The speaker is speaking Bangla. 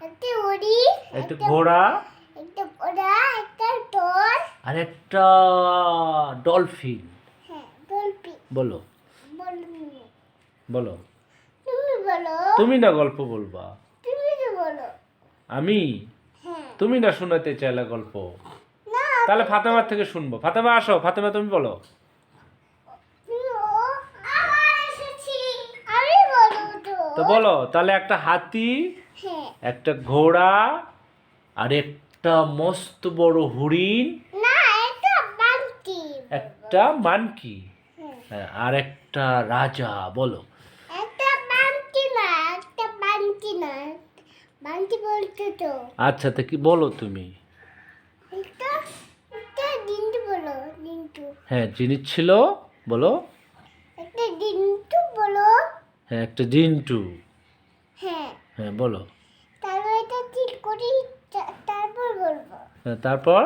একটা হরিণ, একটা ঘোড়া, একটা ঘোড়া, একটা তোর, আর একটা ডলফিন। হ্যাঁ ডলফিন। বলো বলো বলো। তুমি বলো, তুমি না গল্প বলবা, তুমি তো বলো। আমি? হ্যাঁ তুমি না শোনাতে চাইলে গল্প, না তাহলে ফাতেমার থেকে শুনবো। ফাতেমা আসো, ফাতেমা তুমি বলো। তুমি আবার এসেছি, আমি বলবো তো। তো বলো তাহলে। একটা হাতি, হ্যাঁ একটা ঘোড়া, আর একটা মস্ত বড় হরিণ, না এটা বান্টি, একটা মানকি, হ্যাঁ হ্যাঁ, আর একটা রাজা। বলো। একটা বান্টি না, একটা বান্টি না, বান্টি বলতে তো আচ্ছা তো কি বলো তুমি? একটা একটা ডিন্টু বলো, ডিন্টু হ্যাঁ, জিনিস ছিল। বলো। একটা ডিন্টু বলো। হ্যাঁ, একটা জিন্টু। হ্যাঁ হ্যাঁ বলো। তারপর এটা ঠিক করি, তারপর বলবো। হ্যাঁ, তারপর